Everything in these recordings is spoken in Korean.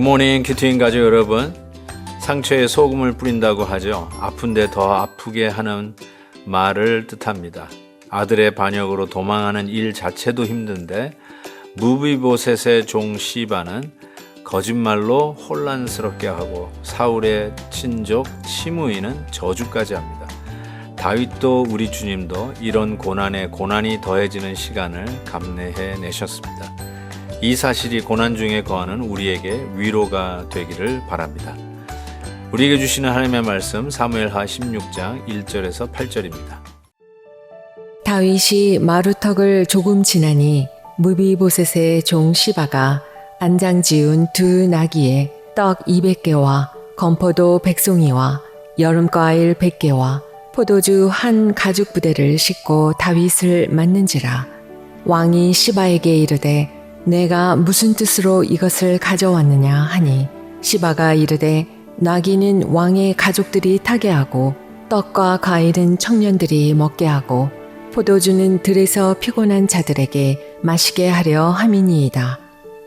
굿모닝 큐티인 가족 여러분, 상처에 소금을 뿌린다고 하죠. 아픈데 더 아프게 하는 말을 뜻합니다. 아들의 반역으로 도망하는 일 자체도 힘든데 무비보셋의 종 시바는 거짓말로 혼란스럽게 하고 사울의 친족 시므이는 저주까지 합니다. 다윗도 우리 주님도 이런 고난에 고난이 더해지는 시간을 감내해 내셨습니다. 이 사실이 고난 중에 거하는 우리에게 위로가 되기를 바랍니다. 우리에게 주시는 하나님의 말씀 사무엘하 16장 1절에서 8절입니다. 다윗이 마루턱을 조금 지나니 무비보셋의 종 시바가 안장 지운 두 나귀에 떡 200개와 건포도 100송이와 여름과일 100개와 포도주 한 가죽 부대를 싣고 다윗을 맞는지라. 왕이 시바에게 이르되 내가 무슨 뜻으로 이것을 가져왔느냐 하니 시바가 이르되 나귀는 왕의 가족들이 타게 하고 떡과 과일은 청년들이 먹게 하고 포도주는 들에서 피곤한 자들에게 마시게 하려 함이니이다.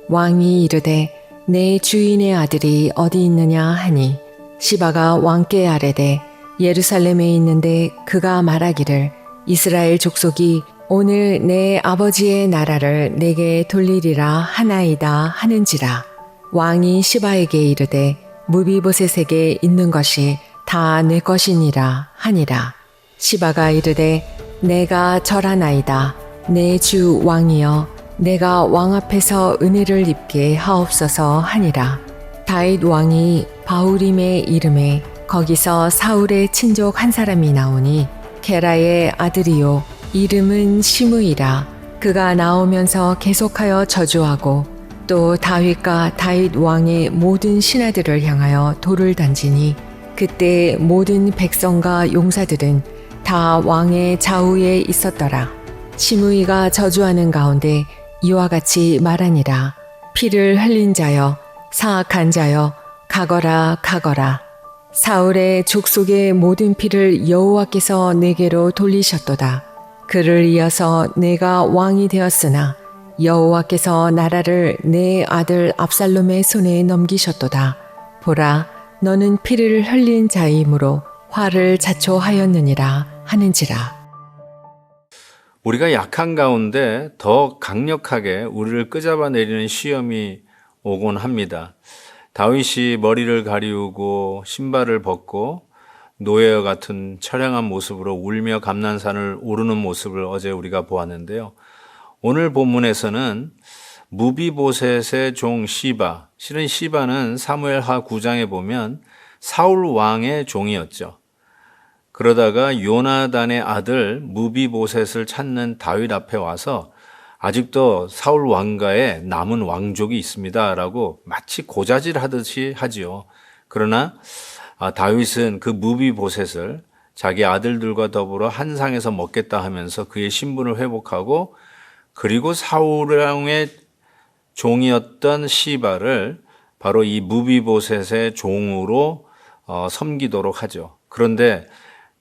왕이 이르되 내 주인의 아들이 어디 있느냐 하니 시바가 왕께 아뢰되 예루살렘에 있는데 그가 말하기를 이스라엘 족속이 오늘 내 아버지의 나라를 내게 돌리리라 하나이다 하는지라. 왕이 시바에게 이르되 무비보셋에게 있는 것이 다 내 것이니라 하니라. 시바가 이르되 내가 절하나이다. 내 주 왕이여 내가 왕 앞에서 은혜를 입게 하옵소서 하니라. 다윗 왕이 바후림의 이름에 거기서 사울의 친족 한 사람이 나오니 게라의 아들이요 이름은 시므이라. 그가 나오면서 계속하여 저주하고 또 다윗과 다윗 왕의 모든 신하들을 향하여 돌을 던지니 그때 모든 백성과 용사들은 다 왕의 좌우에 있었더라. 시므이가 저주하는 가운데 이와 같이 말하니라. 피를 흘린 자여 사악한 자여 가거라 가거라. 사울의 족속의 모든 피를 여호와께서 내게로 돌리셨도다. 그를 이어서 내가 왕이 되었으나 여호와께서 나라를 내 아들 압살롬의 손에 넘기셨도다. 보라, 너는 피를 흘린 자이므로 화를 자초하였느니라 하는지라. 우리가 약한 가운데 더 강력하게 우리를 끄잡아 내리는 시험이 오곤 합니다. 다윗이 머리를 가리우고 신발을 벗고 노예와 같은 처량한 모습으로 울며 감난산을 오르는 모습을 어제 우리가 보았는데요. 오늘 본문에서는 무비보셋의 종 시바, 실은 시바는 사무엘하 9장에 보면 사울 왕의 종이었죠. 그러다가 요나단의 아들 무비보셋을 찾는 다윗 앞에 와서 아직도 사울 왕가에 남은 왕족이 있습니다라고 마치 고자질 하듯이 하지요. 그러나 다윗은 그 무비보셋을 자기 아들들과 더불어 한 상에서 먹겠다 하면서 그의 신분을 회복하고 그리고 사울 왕의 종이었던 시바를 바로 이 무비보셋의 종으로 섬기도록 하죠. 그런데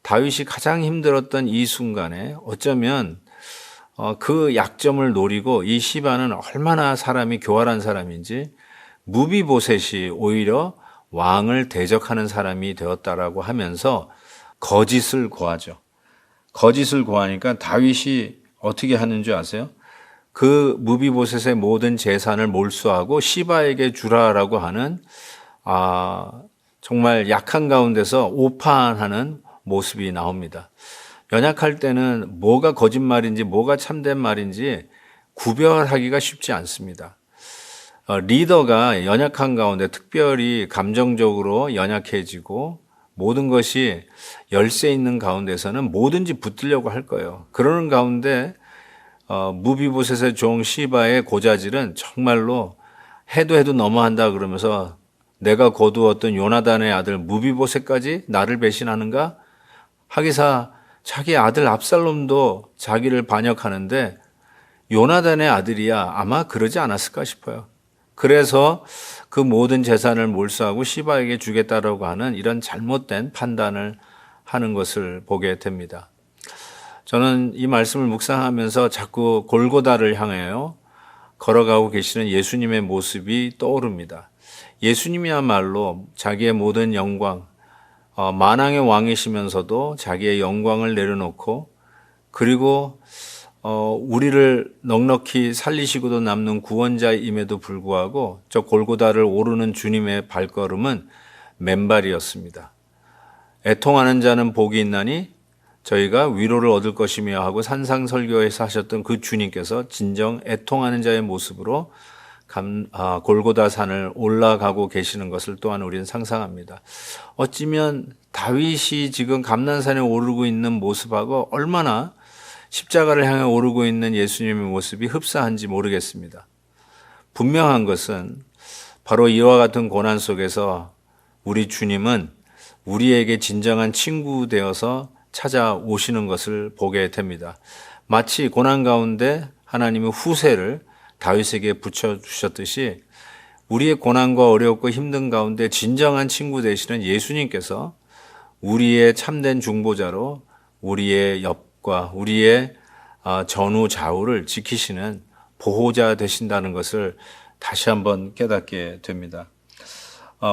다윗이 가장 힘들었던 이 순간에 어쩌면 그 약점을 노리고 이 시바는 얼마나 사람이 교활한 사람인지 무비보셋이 오히려 왕을 대적하는 사람이 되었다라고 하면서 거짓을 고하죠. 거짓을 고하니까 다윗이 어떻게 하는 줄 아세요? 그 무비보셋의 모든 재산을 몰수하고 시바에게 주라라고 하는 정말 약한 가운데서 오판하는 모습이 나옵니다. 연약할 때는 뭐가 거짓말인지 뭐가 참된 말인지 구별하기가 쉽지 않습니다. 리더가 연약한 가운데 특별히 감정적으로 연약해지고 모든 것이 열세 있는 가운데서는 뭐든지 붙들려고 할 거예요. 그러는 가운데 무비보셋의 종 시바의 고자질은 정말로 해도 너무한다 그러면서 내가 거두었던 요나단의 아들 무비보셋까지 나를 배신하는가? 하기사 자기 아들 압살롬도 자기를 반역하는데 요나단의 아들이야 아마 그러지 않았을까 싶어요. 그래서 그 모든 재산을 몰수하고 시바에게 주겠다라고 하는 이런 잘못된 판단을 하는 것을 보게 됩니다. 저는 이 말씀을 묵상하면서 자꾸 골고다를 향하여 걸어가고 계시는 예수님의 모습이 떠오릅니다. 예수님이야말로 자기의 모든 영광, 만왕의 왕이시면서도 자기의 영광을 내려놓고 그리고 우리를 넉넉히 살리시고도 남는 구원자임에도 불구하고 저 골고다를 오르는 주님의 발걸음은 맨발이었습니다. 애통하는 자는 복이 있나니 저희가 위로를 얻을 것이며 하고 산상설교에서 하셨던 그 주님께서 진정 애통하는 자의 모습으로 골고다 산을 올라가고 계시는 것을 또한 우리는 상상합니다. 어찌면 다윗이 지금 감난산에 오르고 있는 모습하고 얼마나 십자가를 향해 오르고 있는 예수님의 모습이 흡사한지 모르겠습니다. 분명한 것은 바로 이와 같은 고난 속에서 우리 주님은 우리에게 진정한 친구 되어서 찾아오시는 것을 보게 됩니다. 마치 고난 가운데 하나님의 후세를 다윗에게 붙여주셨듯이 우리의 고난과 어렵고 힘든 가운데 진정한 친구 되시는 예수님께서 우리의 참된 중보자로 우리의 옆과 우리의 전후 좌우를 지키시는 보호자 되신다는 것을 다시 한번 깨닫게 됩니다.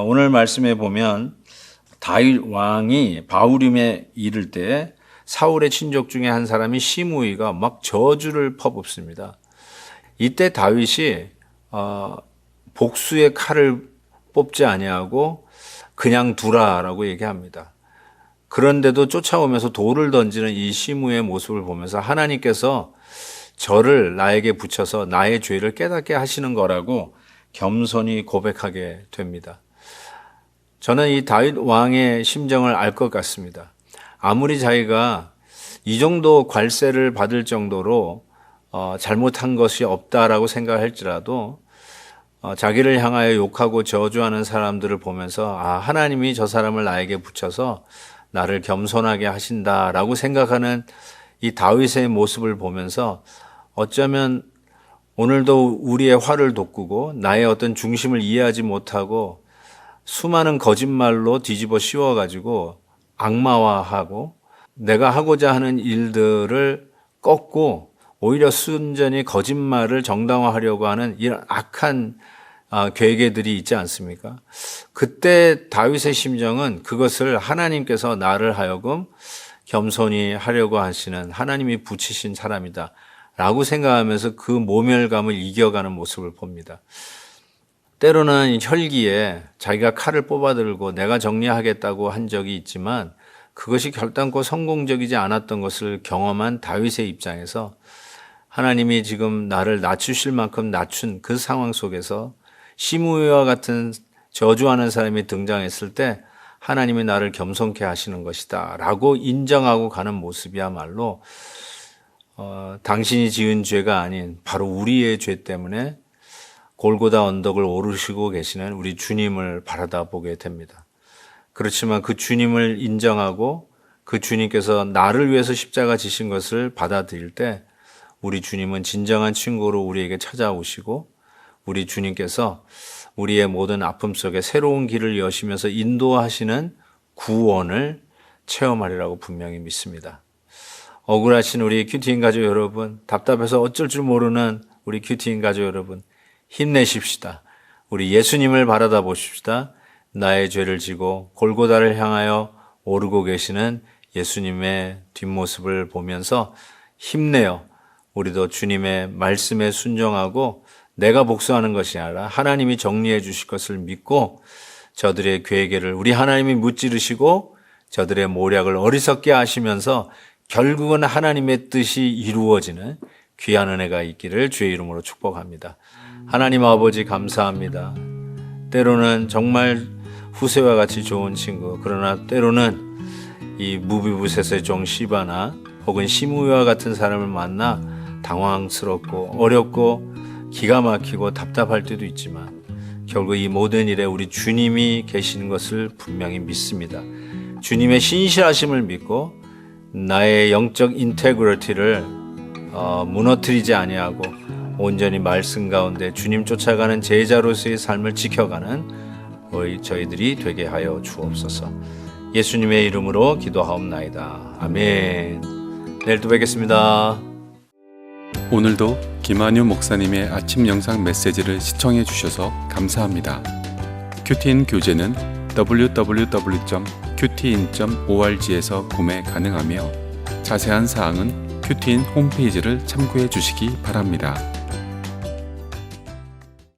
오늘 말씀에 보면 다윗 왕이 바후림에 이를 때 사울의 친족 중에 한 사람이 시므이가 막 저주를 퍼붓습니다. 이때 다윗이 복수의 칼을 뽑지 아니하고 그냥 두라라고 얘기합니다. 그런데도 쫓아오면서 돌을 던지는 이 시므의 모습을 보면서 하나님께서 저를 나에게 붙여서 나의 죄를 깨닫게 하시는 거라고 겸손히 고백하게 됩니다. 저는 이 다윗 왕의 심정을 알 것 같습니다. 아무리 자기가 이 정도 괄세를 받을 정도로 잘못한 것이 없다라고 생각할지라도 자기를 향하여 욕하고 저주하는 사람들을 보면서 하나님이 저 사람을 나에게 붙여서 나를 겸손하게 하신다라고 생각하는 이 다윗의 모습을 보면서 어쩌면 오늘도 우리의 화를 돋구고 나의 어떤 중심을 이해하지 못하고 수많은 거짓말로 뒤집어 씌워가지고 악마화하고 내가 하고자 하는 일들을 꺾고 오히려 순전히 거짓말을 정당화하려고 하는 이런 악한 괴계들이 있지 않습니까? 그때 다윗의 심정은 그것을 하나님께서 나를 하여금 겸손히 하려고 하시는 하나님이 붙이신 사람이다 라고 생각하면서 그 모멸감을 이겨가는 모습을 봅니다. 때로는 혈기에 자기가 칼을 뽑아들고 내가 정리하겠다고 한 적이 있지만 그것이 결단코 성공적이지 않았던 것을 경험한 다윗의 입장에서 하나님이 지금 나를 낮추실 만큼 낮춘 그 상황 속에서 시므이와 같은 저주하는 사람이 등장했을 때 하나님이 나를 겸손케 하시는 것이다 라고 인정하고 가는 모습이야말로 당신이 지은 죄가 아닌 바로 우리의 죄 때문에 골고다 언덕을 오르시고 계시는 우리 주님을 바라다 보게 됩니다. 그렇지만 그 주님을 인정하고 그 주님께서 나를 위해서 십자가 지신 것을 받아들일 때 우리 주님은 진정한 친구로 우리에게 찾아오시고 우리 주님께서 우리의 모든 아픔 속에 새로운 길을 여시면서 인도하시는 구원을 체험하리라고 분명히 믿습니다. 억울하신 우리 큐티인 가족 여러분, 답답해서 어쩔 줄 모르는 우리 큐티인 가족 여러분, 힘내십시다. 우리 예수님을 바라다 보십시다. 나의 죄를 지고 골고다를 향하여 오르고 계시는 예수님의 뒷모습을 보면서 힘내요. 우리도 주님의 말씀에 순종하고 내가 복수하는 것이 아니라 하나님이 정리해 주실 것을 믿고 저들의 괴계를 우리 하나님이 무찌르시고 저들의 모략을 어리석게 하시면서 결국은 하나님의 뜻이 이루어지는 귀한 은혜가 있기를 주의 이름으로 축복합니다. 하나님 아버지 감사합니다. 때로는 정말 후세와 같이 좋은 친구, 그러나 때로는 이 무비보셋의 종 시바나 혹은 시므이와 같은 사람을 만나 당황스럽고 어렵고 기가 막히고 답답할 때도 있지만 결국 이 모든 일에 우리 주님이 계시는 것을 분명히 믿습니다. 주님의 신실하심을 믿고 나의 영적 인테그리티를 무너뜨리지 아니하고 온전히 말씀 가운데 주님 쫓아가는 제자로서의 삶을 지켜가는 저희들이 되게 하여 주옵소서. 예수님의 이름으로 기도하옵나이다. 아멘. 내일 또 뵙겠습니다. 오늘도 김한유 목사님의 아침 영상 메시지를 시청해 주셔서 감사합니다. 큐티인 교재는 www.qtin.org에서 구매 가능하며 자세한 사항은 큐티인 홈페이지를 참고해 주시기 바랍니다.